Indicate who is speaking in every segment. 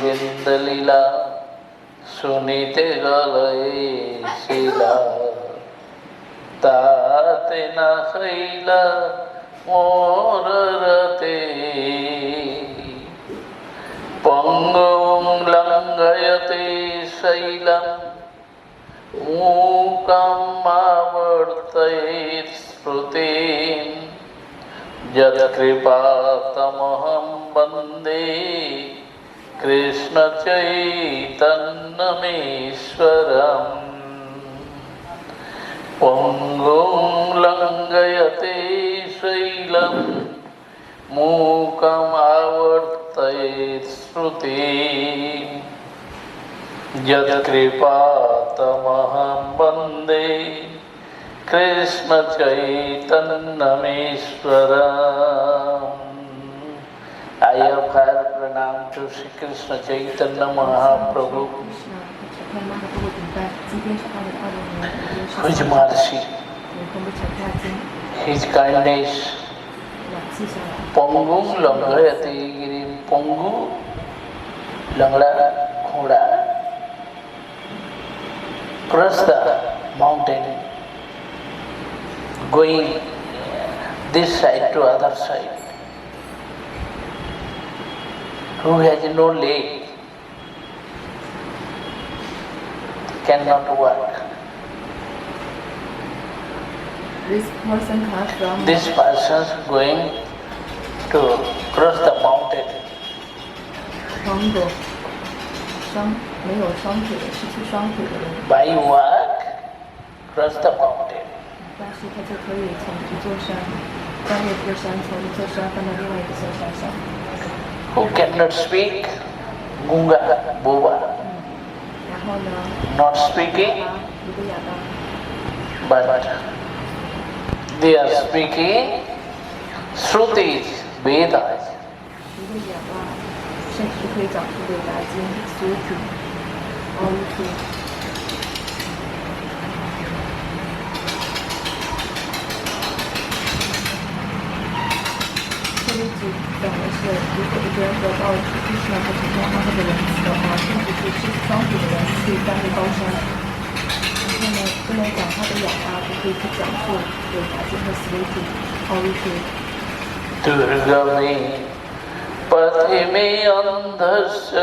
Speaker 1: गोविंद लीला सुनीते गलये शिला ताते न खैला मोर रते पंगुं लंघयते शैलं मूकम् आवर्तयेत् स्मृतिं यत्कृपातमहं वन्दे कृष्ण चैतन्यमीश्वरम् पंगुं लंघयते शैलं मूकम् आवर्तयेत् स्मृतिं यत्कृपातमहं वन्दे Krishna चैतन्यमीश्वरम्। I offer pranam to Sri Krishna Chaitanya Mahaprabhu, His mercy, His kindness. Pongum langhayate girim, pongu langla khoda, cross the mountain, going this side to other side. Who has no leg cannot walk.
Speaker 2: This person comes from.
Speaker 1: This person is going to cross the mountain.
Speaker 2: 黄狗，没有双腿的，失去双腿的人。
Speaker 1: By walk, cross the mountain.
Speaker 2: 但是他就可以从一座山翻越一个山，从一座山翻到另外一座山上。
Speaker 1: Who cannot speak? Gunga, boba.
Speaker 2: 然后呢？
Speaker 1: Not speaking,
Speaker 2: 一个哑巴。
Speaker 1: but they are speaking Shrutis, Vedas.
Speaker 2: 一个哑巴，甚至可以讲出对答经、苏体、奥义体。这里讲的是，如果一个人得到了krishna和成天阿的仁慈的话，甚至是失去双腿的人可以翻越高山。然后呢，不能讲他的哑巴，就可以去讲述对答经和斯维体、奥义体。
Speaker 1: दुर्गमे पथिमे अन्धस्य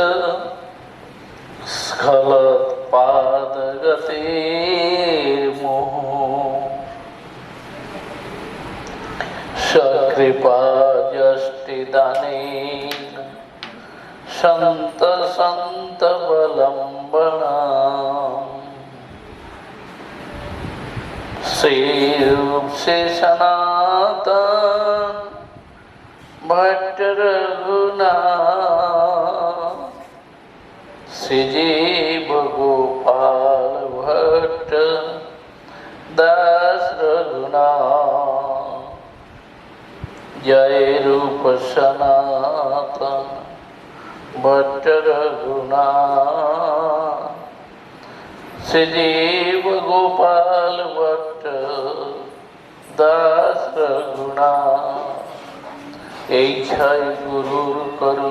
Speaker 1: स्खलत्पादगतिर्मुहुः सकृपाजष्टिदानेन सन्तसन्तबलम्बनाम् Shri सनातन भट्ट रघुनाथ श्री जीव गोपाल भट्ट दास रघुनाथ जय रूप सनातन भट्ट रघुनाथ श्री जीव गोपाल भट्ट दास रघुनाथ छय गुरुर करु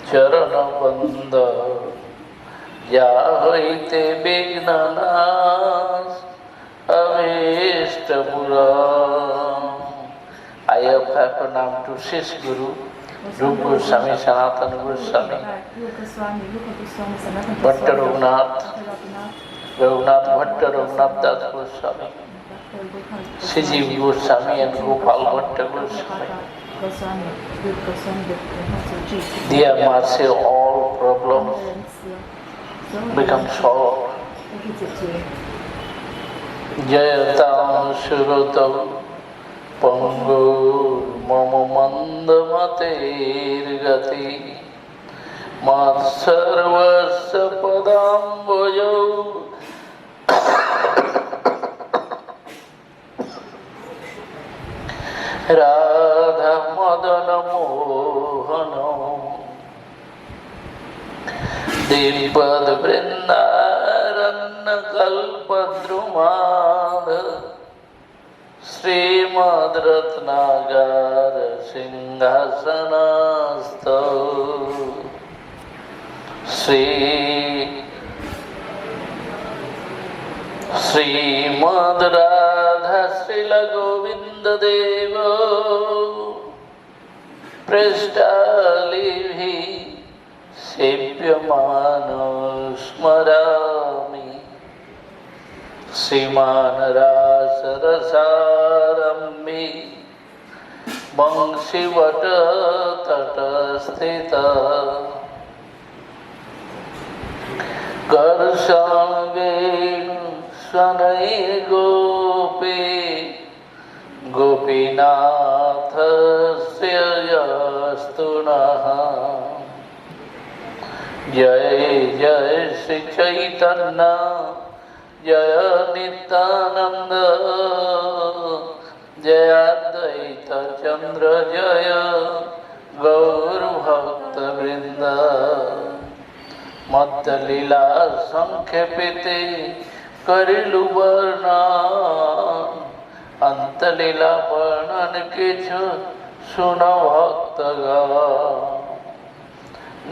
Speaker 1: चरण बंद जा हईते विघ्ननाश अभीष्ट पुरा। I offer pranam to Six Guru, Rupa Goswami, Sanatana Goswami, Bhatta Raghunath, Raghunath Bhatta Raghunath Das Goswami, Sijiv Goswami and Gopal Bhatta Goswami. Their mercy, all problems become solved. Jayatam Surutam Pangur Mama Mandamatir Gati Mat Sarvasya Padambojo Radha Madana Mohana Dipad Vrindaranna Kalpadrumada Srimad Ratnagar Singhasanastha Shrimad Radha Srila Govind Dev पृष्ठालिभिः सेव्यमानो स्मरामि श्रीमान रासरसारम्भे वंशीवट तटस्थित कर्षावेण शनैर्गोपे गोपीनाथस्य यस्तु नः जय जय श्री चैतन्य जय नित्यानंद जय अद्वैत चंद्र जय गौर भक्त वृंद मत लीला संक्षेपिते करिलु वर्णन अंत लीला वर्णन किछु सुनो भक्तगण.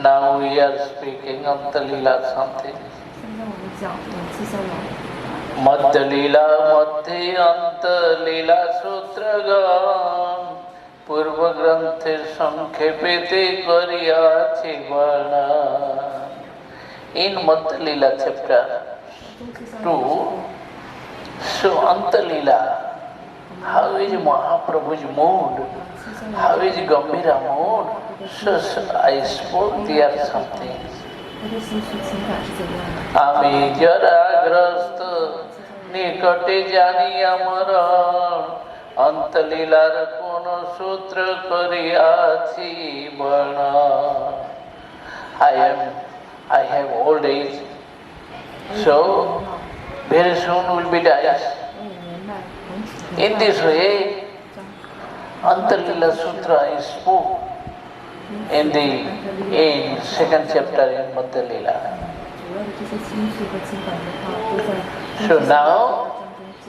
Speaker 1: Now we are speaking Anta Leela something.
Speaker 2: 现在我们讲刺逍遥。
Speaker 1: मध्य लीला मध्य अंत लीला सूत्रगण पूर्व ग्रंथ संक्षेपिते करियाछि वर्णन. In Madhya Leela chapter 2, so Anta Leela, how is Mahaprabhu's mood? How is Gambhira mood? So I spoke there something.
Speaker 2: 他的心绪情感是怎么样的？
Speaker 1: আমি জরাগ্রস্ত নিকটে জানি আমার অন্তলীলার কোন সূত্র করিয়াছি বর্ণন. I have old age, so very soon will be died.
Speaker 2: 我也年迈，很
Speaker 1: In this way, Antalila Sutra is spoke in second chapter in Madhya Leela.
Speaker 2: 主要的这些情绪和情感的话，都在
Speaker 1: So now,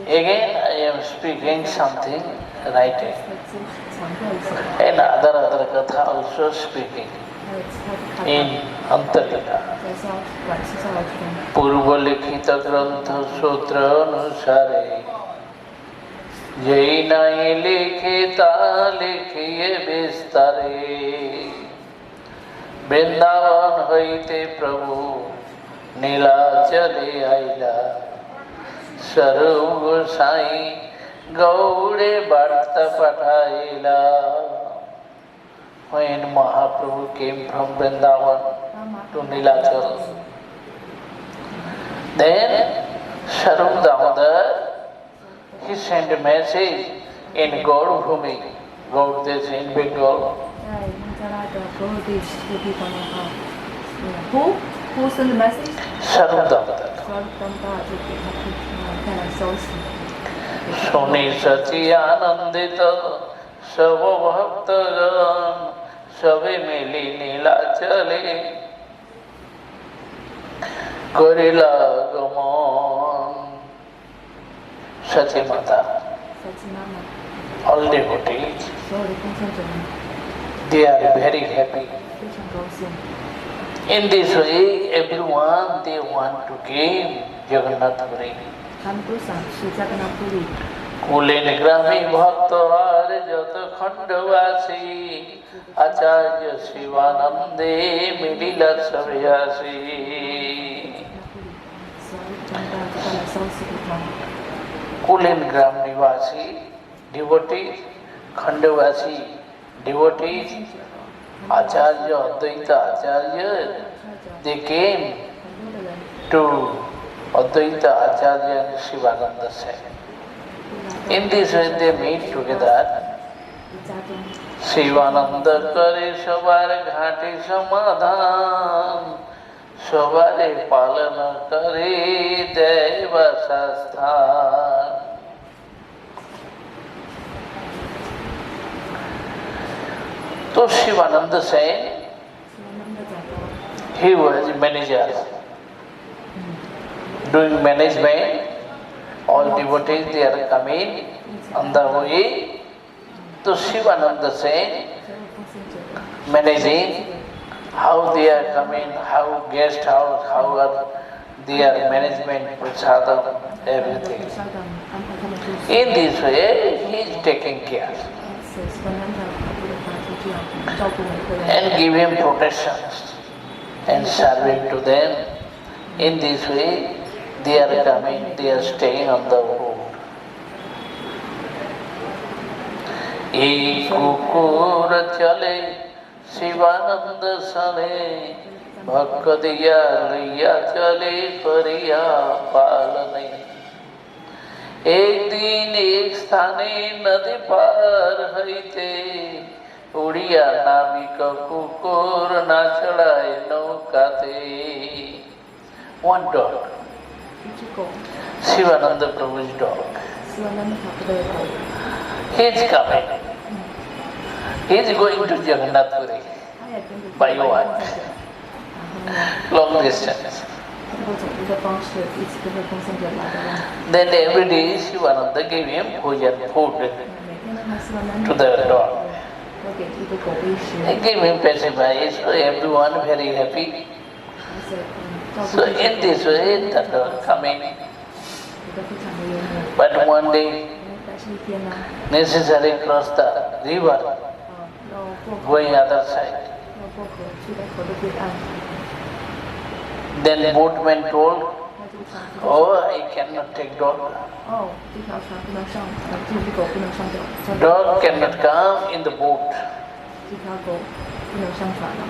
Speaker 1: again I am speaking something, writing,
Speaker 2: 强调一下，
Speaker 1: and other katha also speaking
Speaker 2: 还有其他的看法，
Speaker 1: in Antalila.
Speaker 2: 在短期逍遥之中，
Speaker 1: पूर्व लिखित ग्रंथ सूत्र अनुसारे जय नहीं लिखिता लिखिए विस्तारे वृंदावन हईते प्रभु नीलाचले आइला सर्व गोसाई गौड़े वार्ता पठाइला. When Mahaprabhu came from Vrindavan to Nilachal, then Sarup Damodar, he sent a message in Gaur Bhumi, Gaur Desh in Bengal.
Speaker 2: 在孟加拉的格尔地这个地方的话，who sent the message？
Speaker 1: Sarup Damodar.
Speaker 2: 说当大就给他带来消息，
Speaker 1: सुनि सचि आनंदित सब भक्तगण सभी मिली नीलाचले करिला गमन. सची माता,
Speaker 2: 小鸡妈妈，
Speaker 1: all devotees,
Speaker 2: 所有的奉献者们
Speaker 1: they are very happy.
Speaker 2: 非常高兴。
Speaker 1: In this way, everyone they want to give Jagannath Puri.
Speaker 2: 他们都想去加格纳布里，
Speaker 1: कुलीन ग्रामी भक्त हार जत खंडवासी आचार्य शिवानंदे मिलिला सभयासी.
Speaker 2: 所有的人就带来消息给他。
Speaker 1: कुलीन ग्राम निवासी डिवोटीज, खंडवासी devotees, Acharya Advaita Acharya, they came to Advaita Acharya and Shivananda Sai. In this way they meet together.
Speaker 2: 一家中，
Speaker 1: Shivanand करे सवार घाटी समाधान सवारे पालन करे दैव संस्थान. तो शिवानंद से
Speaker 2: 希望他们的讲到，
Speaker 1: he was manager doing management. All devotees they are coming on the way. तो शिवानंद से
Speaker 2: 所有奉献者
Speaker 1: managing how they are coming, how guest house, how are their management, prasadam,
Speaker 2: 他的
Speaker 1: everything.
Speaker 2: 菩萨的安排他们住宿。
Speaker 1: In this way, he is taking care
Speaker 2: 因此，西班牙的法布的话就这样照顾每个人，
Speaker 1: and give him protections and serving to them. In this way, they are coming, they are staying on the road. एक कुकुर चले शिवानंद सने भक्क दिया लिया चले परिया पालने एक दिन एक स्थाने नदी पार हईते उड़िया नाविक कुकुर ना चढ़ाए नौकाते. One dog,
Speaker 2: 一只狗，
Speaker 1: Shivananda Prabhu's dog.
Speaker 2: 西班牙的法布的狗，
Speaker 1: He is coming. He is going to Jagannath Puri
Speaker 2: 它也跟着
Speaker 1: by what?
Speaker 2: 然后呢，
Speaker 1: Long distance.
Speaker 2: 通过走路的方式一起跟着奉献者来的让。
Speaker 1: Then every day Shivananda gave him bhojan, food
Speaker 2: 每天呢，他西班牙
Speaker 1: to the dog.
Speaker 2: 要给这个狗喂食，
Speaker 1: He gave him pacifier, so everyone very happy.
Speaker 2: 而且照顾
Speaker 1: So
Speaker 2: 这些
Speaker 1: in this way, the dog coming.
Speaker 2: 觉得非常的幽默。
Speaker 1: But one day,
Speaker 2: 但是一天呢，
Speaker 1: necessary cross the river,
Speaker 2: 要过河，
Speaker 1: going other side.
Speaker 2: 要过河，去到河的对岸。
Speaker 1: Then boatman told,
Speaker 2: 那这个船不能
Speaker 1: oh, I cannot take dog.
Speaker 2: 哦，这条船不能上，这只狗不能上上
Speaker 1: Dog cannot come in the boat.
Speaker 2: 这条狗不能上船了。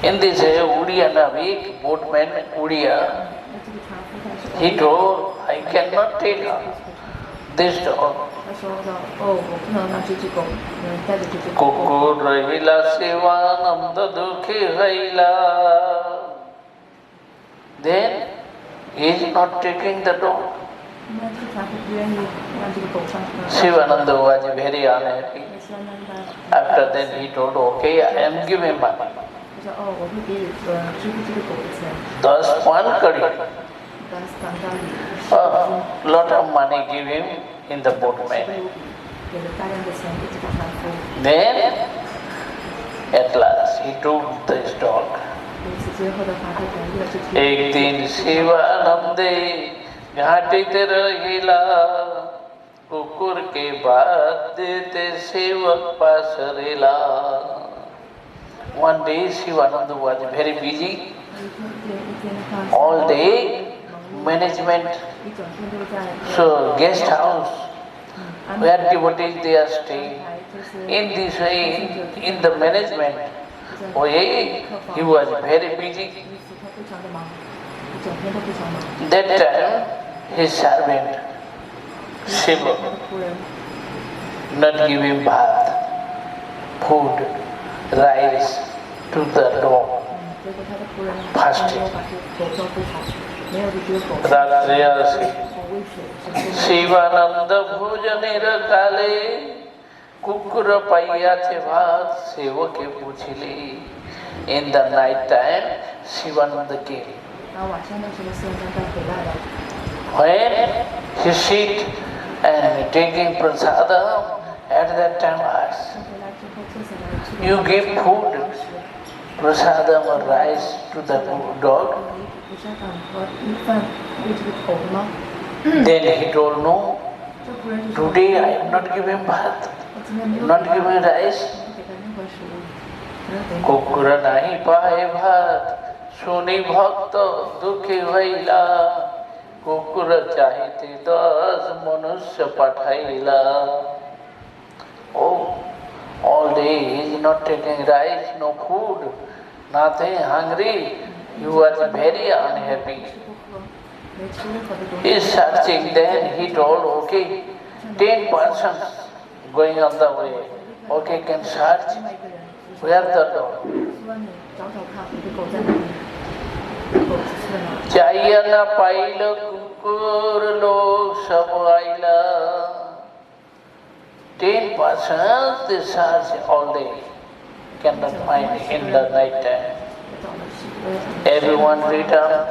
Speaker 1: In this way, Udiya Navik, boatman Udiya,
Speaker 2: 那这个船夫他是
Speaker 1: he told, I cannot take this dog.
Speaker 2: 他说的哦，我不能让这只狗，带着这只狗。
Speaker 1: Kukur rahila Sivananda dukhi haila. Then he is not taking the dog.
Speaker 2: 那这个船夫不愿意让这个狗上船。
Speaker 1: Shivananda was very unhappy.
Speaker 2: 那西班牙的
Speaker 1: After that he told, okay, I am giving money.
Speaker 2: 他说哦，我会给支付这个狗的钱，
Speaker 1: Thus one kadi.
Speaker 2: 当3高里，
Speaker 1: Lot of money give him in the boatman.
Speaker 2: 给了大量的钱给这个船夫。
Speaker 1: Then at last he took this dog.
Speaker 2: 因此最后的话，他同意了这条。
Speaker 1: एक दिन शिवानंदे घाटित रहिला कुकुर के बाद देते सेवक पास रेला. One day Shivananda was very busy.
Speaker 2: 一天的话，
Speaker 1: All day management,
Speaker 2: 一整天都在
Speaker 1: so guest house
Speaker 2: 安
Speaker 1: where
Speaker 2: 排
Speaker 1: devotees they are staying.
Speaker 2: 就是
Speaker 1: In this way, in the management way, he was very busy.
Speaker 2: 因此他非常的忙，一整天都非常忙。
Speaker 1: That time his servant
Speaker 2: 他
Speaker 1: Shiva
Speaker 2: 的仆人
Speaker 1: not give him bath, food, rice to the dog.
Speaker 2: 结果他的仆人
Speaker 1: Fasting.
Speaker 2: 没有把这个狗照顾好，没有给这个狗
Speaker 1: रात्रियासी
Speaker 2: 喂水，什么都没有。
Speaker 1: Shivanand भोजनेर काले कुकुर पाइयाचे भात सेवके पूछिली. In the night time, Shivananda came.
Speaker 2: 然后晚上的时候，西安刚回来了，
Speaker 1: When he sit and taking prasadam, at that time asked,
Speaker 2: 他回来之后坐下来吃了
Speaker 1: You give food, prasadam or rice to the dog?
Speaker 2: 不是让和一饭喂这个狗吗？
Speaker 1: Then he told, No,
Speaker 2: 这仆人就说，
Speaker 1: today I am not giving bath,
Speaker 2: 我今天没有
Speaker 1: not
Speaker 2: 给他
Speaker 1: giving rice.
Speaker 2: 给他任何食物，没有给他。
Speaker 1: कुकुर नहीं पाए भात सुनी भक्त दुखी भैला कुकुर चाहिए 10 मनुष्य पठाइला. Oh, all day he is not taking rice, no food, nothing, hungry. He was very unhappy.
Speaker 2: 没吃任何的东
Speaker 1: He
Speaker 2: 西。
Speaker 1: is searching. Then he told, okay, 10 persons going on the way. Okay, can search.
Speaker 2: 另外一个人就说
Speaker 1: Where the dog?
Speaker 2: 说你找找看，我的狗在哪里？狗去了哪？
Speaker 1: चाहिए न pile कुकुर लोग सब आइला. 10 persons they search all day, cannot find in the night time.
Speaker 2: 找了10个。
Speaker 1: Everyone returned.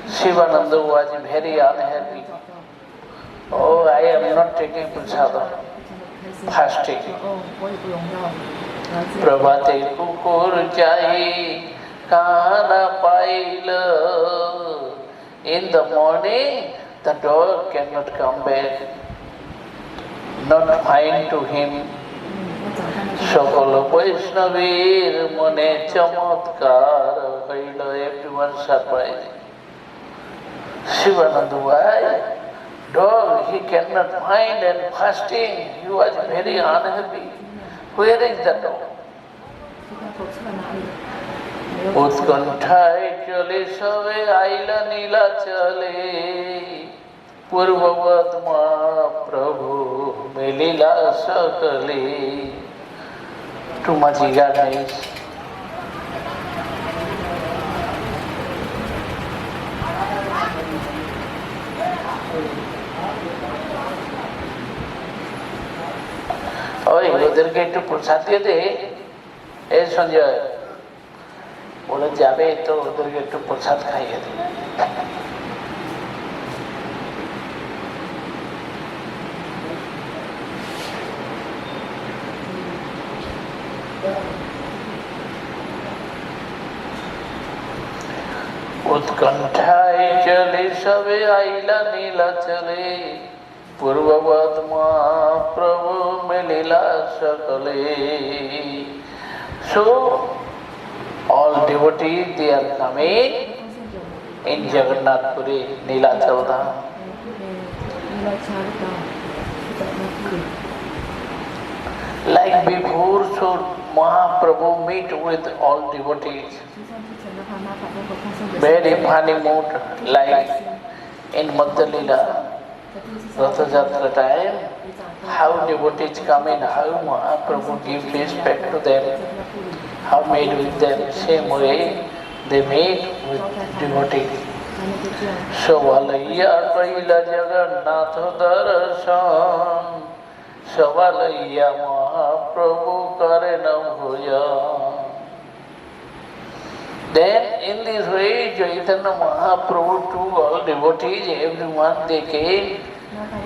Speaker 1: Shivananda was very unhappy. Oh, I am not taking prasadam, fasting.
Speaker 2: 哦，我也不荣耀你。
Speaker 1: प्रभाते कुकुर चाही काना pile. In the morning, the dog cannot come back, not find to him. সকল বৈষ্ণবীর মনে চমৎকার হইল. Everyone surprised. Shivananda, why? Dog he cannot find and fasting. He was very unhappy. Where is the dog? উৎকণ্ঠায় চলে সবে আইলা নীলা চলে পূর্ববৎ মা প্রভু মিলিলা সকলে. Too much eagerness. ওই ওদেরকে একটু প্রসাদ দিয়ে দে. এই সঞ্জয় বলে যাবে তো ওদেরকে একটু প্রসাদ খাইয়ে দে. উৎকণ্ঠায় চলে সবে আইলা নীলা চলে পূর্ববৎ মা প্রভু মিলিলা সকলে. So all devotees they are coming in Jagannath Puri, Nilachal Dham. Like before, so Mahaprabhu meet with all devotees. Very funny mood, like in Madhya Leela, Ratha Jatra time, how devotees come in, how Mahaprabhu give respect to them, how made with them, same way they made with devotees. Savalaiya Kaila Jagannath Darshan, Savalaiya Mahaprabhu Karena Bhuja. Then in this way Chaitanya Mahaprabhu to all devotees, everyone they came,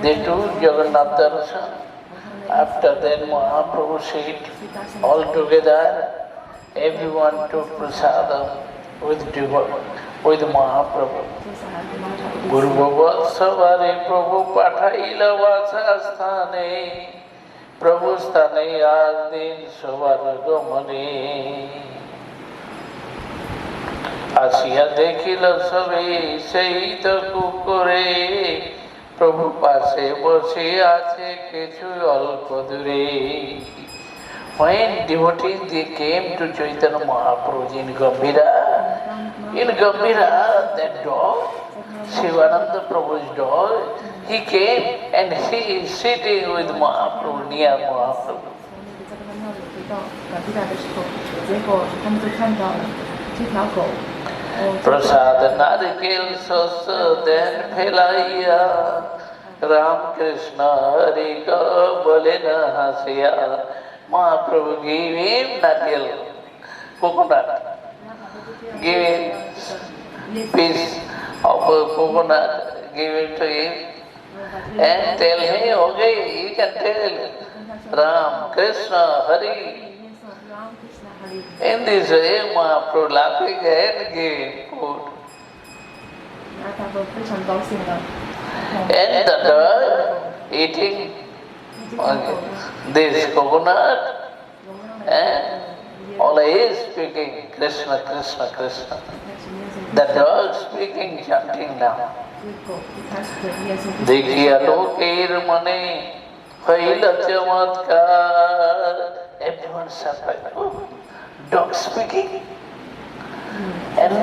Speaker 1: they took Jagannath Darshan. After that Mahaprabhu said all together, everyone took prasadam with Mahaprabhu. Guru Bhavat Savari Prabhu Pathaila Vasasthane, Prabhu Sthane Adin Savargamane. আসিয়া দেখিল সবে সেই তো কুকুরে প্রভু পাশে বসে আছে কিছু অল্প দূরে. When devotees they came to Chaitanya Mahaprabhu in Gambhira, that dog, Shivananda Prabhu's dog, he came and he is sitting with Mahaprabhu, near Mahaprabhu. प्रसाद नारिकेल सस देन फैलाइया राम कृष्ण हरि का बोले न हंसिया. Mahaprabhu gave him nariyal, coconut, gave him piece of coconut, gave it to him and tell him, okay, you can tell Ram, Krishna, Hari. In this way, Mahaprabhu laughing and giving food. And the dog eating this coconut and always speaking Krishna, Krishna, Krishna. The dog speaking, chanting now. Dekhiya lokir mane haila chamatkar. Everyone surprised. Oh, dog speaking and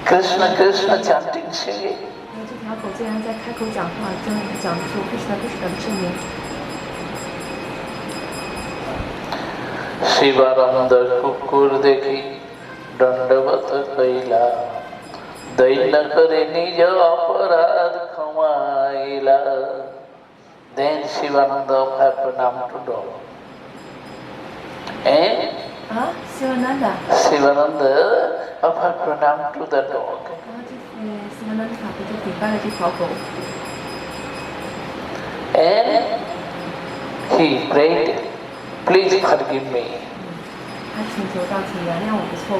Speaker 1: Krishna, Krishna chanting, singing. Shivanand कुकुर देखी दंडवत कैला then करे निज अपराध क्षमाइला. Then Shivananda offered pranam to dog. And
Speaker 2: Shivananda
Speaker 1: offered pranam to the dog. And he prayed, please forgive me.
Speaker 2: 他请求到，请原谅我的错误。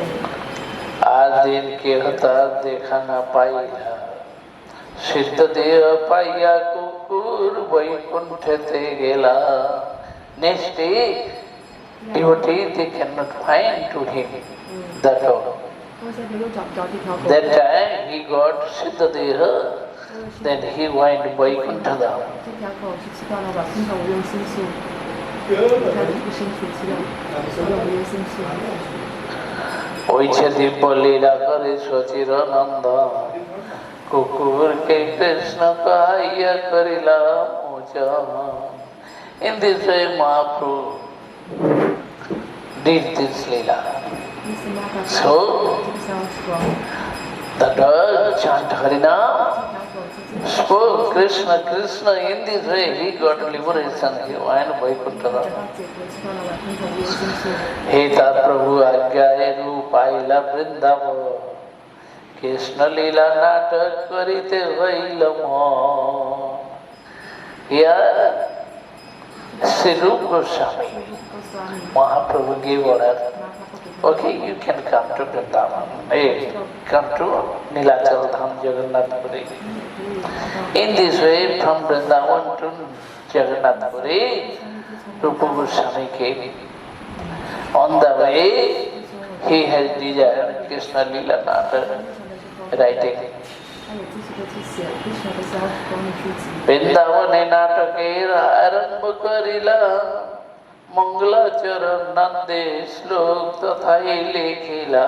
Speaker 1: आज दिन के हतार देखा न पाइया सिद्ध देह पाइया कुकुर वैकुंठ ते गेला. Next day, devotee they cannot find to him the door.
Speaker 2: 嗰陣佢都找唔到呢條路。
Speaker 1: That time he got Siddha Deha, then he went Vaikuntha Dham.
Speaker 2: 这条狗是吃到了瓦昆头无用心术，他的不生水吃了所有无用心术。
Speaker 1: ओइछे Divya लीला करे सचिर नंदन कुकुर के कृष्ण कहाइया करिला मोचन. In this way Mahaprabhu did this lila. So the dog chant Harinam, spoke Krishna Krishna. In this way he got liberation. He went Vaikuntha Dham. हे ता प्रभु आज्ञाए रूप आइला वृंदावन कृष्ण लीला नाटक करिते हईल मन. Sri Rupa Goswami Mahaprabhu gave order, okay, you can come to Vrindavan, come to Nilachal Dham Jagannath Puri. In this way from Vrindavan to Jagannath Puri Rupa Goswami came. On the way, he has desired Krishna Lila Natak writing. Vrindavan Natak Arambh Karila Mangala Charan Nande Slok Tathai Lekhila.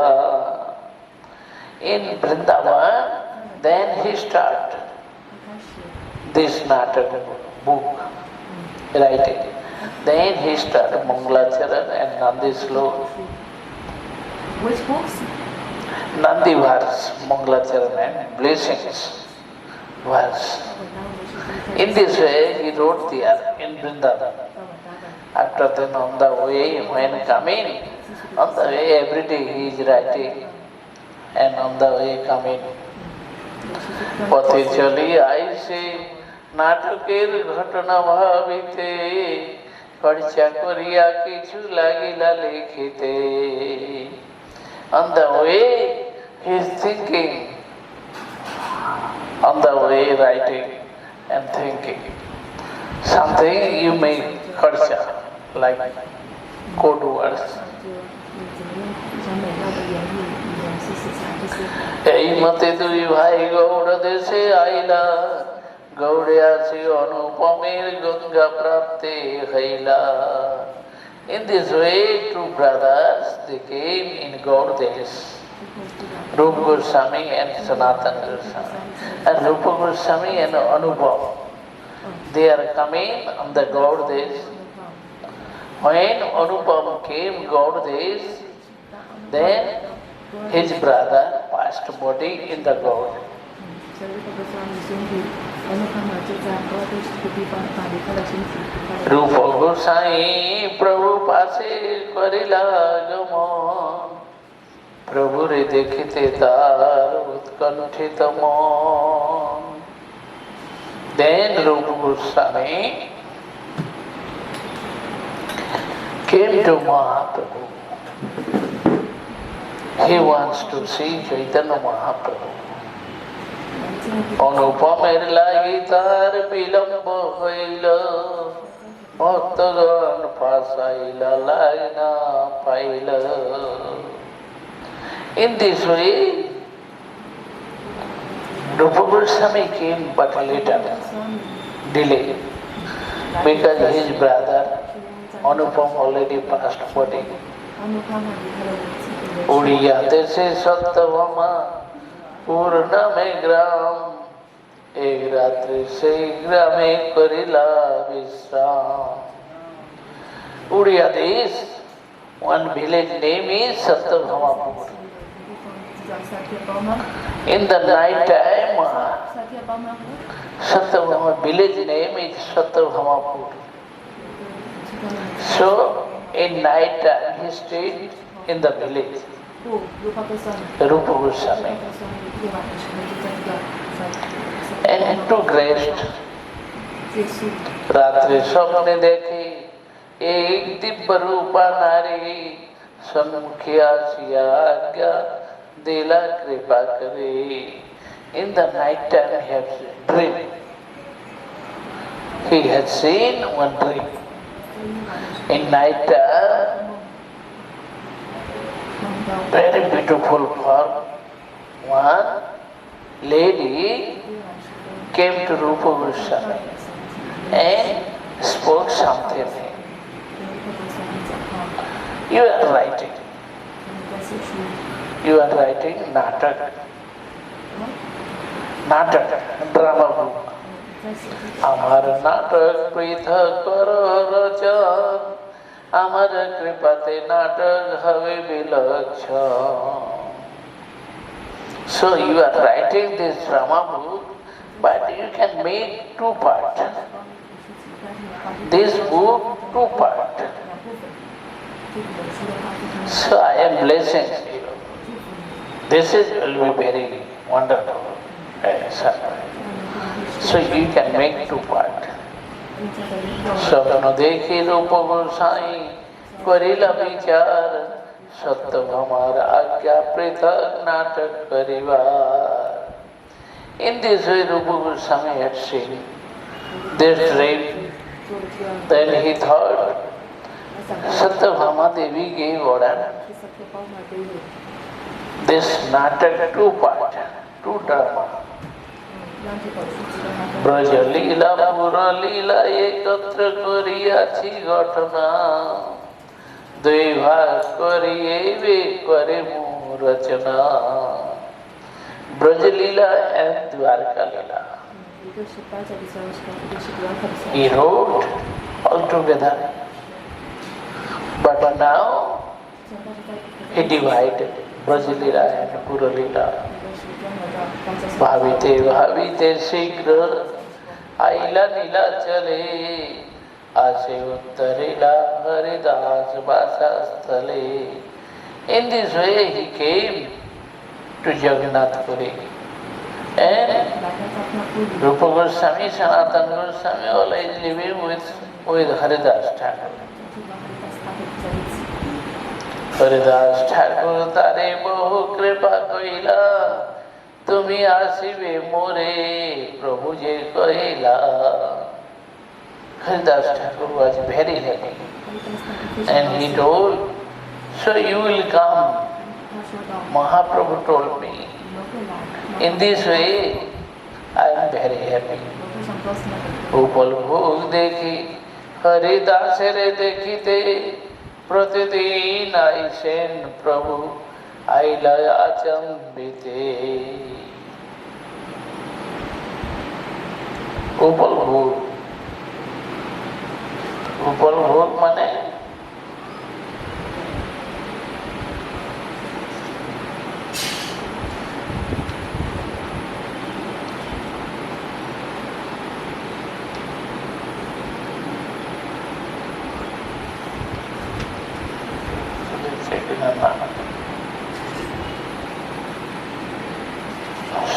Speaker 1: In Vrindavan, then he started this Natak book writing. Then he started Mangalacharan and Nandi Slok.
Speaker 2: Which books?
Speaker 1: Nandi verse, Mangalacharan and blessings verse. In this way he wrote there in Vrindavan. After then on the way when coming, on the way every day he is writing and on the way coming. Pathe chali aise নাটকের ঘটনা ভাবিতে খরচা করিয়া কিছু লাগিলা লিখিতে. On the way he is thinking, on the way writing and thinking. Something you make khorcha, like code words. এই মতে দুই ভাই গৌড় দেশে আইলা গৌড়ে আসি অনুপমের গঙ্গা প্রাপ্তে হইলা. In this way, two brothers they came in Gaur Desh, Rupa Goswami and Sanatana Goswami. And Rupa Goswami and Anubhav, they are coming on the Gaur Desh. When Anubhav came Gaur Desh, then his brother passed body in the Gaur. Rupa Goswami Prabhu পাশে করিলা গমন প্রভুরে দেখিতে তার উৎকণ্ঠিত মন. Then Rupa Goswami came to Mahaprabhu. He wants to see Chaitanya Mahaprabhu. অনুপমের লাগি তার বিলম্ব হইল ভক্তগণ ফাঁসাইলা লাগ না pile. In this way, Rupa Goswami came but later, delay, because his brother Anupam already passed body. উড়িয়া দেশে সত্যভামা পূর্ণমে গ্রাম এক রাত্রি সেই গ্রামে করিলা বিশ্রাম. উড়িয়া দেশ, one village name is Satyabhamapur. In the night time, Satyabhama village name is Satyabhamapur. So in night time he stayed in the village. Rupa Goswami and took rest. রাত্রে স্বপ্নে দেখে এক দিব্য রূপা নারী सन्मुखिया सिया आज्ञा दिला कृपा करे. In the night time he has dream. He has seen one dream. In night time, very beautiful form. One lady came to Rupa Goswami and spoke something. You are writing natak, drama book. Amar natak pritha karo rachan, amar kripate natak have vilachan. So you are writing this drama book, but you can make two parts. This book, two parts. So I am blessing you. This will be very wonderful. So you can make two parts. Sapno dekhi Rupa Gosai karila vichar, Satya Bhamar Agya Prithak Natak Parivar. In this way Rupa Goswami had seen this dream. Then he thought Satya Bhama Devi gave order. This natak two part, two drama. Braja Leela Pura Leela ekatra koriyachi ghatana. Dui bhag koriye kare mu rachana. Braja Leela and Dwarka Leela. He wrote all together. But now he divided Braja Leela and Pura Leela. Bhavite bhavite shigra aila nila chale ase uttarila haridas vasasthale. In this way he came to Jagannath Puri. And Rupa Goswami, Sanatana Goswami, all is living with Haridas Thakur. Haridas Thakur tare bohu kripa koila, tumi asibe more Prabhu je koila. Haridas Thakur was very happy. And he told, so you will come. Mahaprabhu told me. In this way, I am very happy. Upal bhog dekhi, Haridas re dekhite, Pratidin I send Prabhu, Aila achambite. Upal bhog mane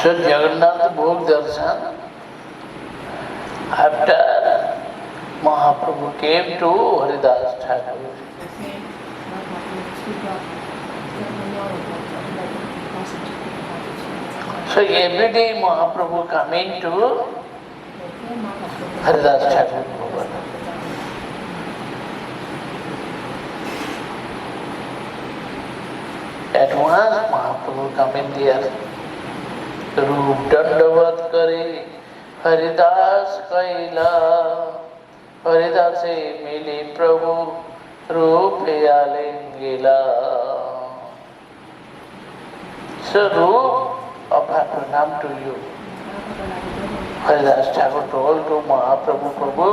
Speaker 1: So Jagannath Bhog Darshan, after Mahaprabhu came to Haridas Thakur. So every day Mahaprabhu coming to Haridas Thakur. At once Mahaprabhu coming there. रूप दंडवत करे हरिदास कैला, हरिदासे मिले प्रभु रूप आलिंगिला. So रूप offer pranam to you. Haridas Thakur told to Mahaprabhu, Prabhu,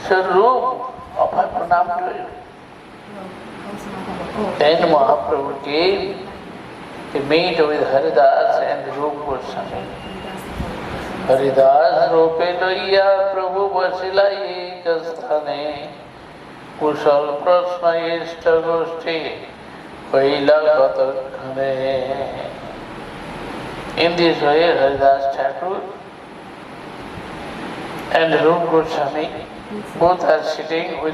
Speaker 1: so रूप offer pranam to you. Then Mahaprabhu came. He met with Haridas and Rupa Goswami. Haridas Rupe Loiya Prabhu Vasila Ekasthane, Kushal Prasna Ishta Goshti Kaila Katakhane. In this way, Haridas Thakur and Rupa Goswami both are sitting with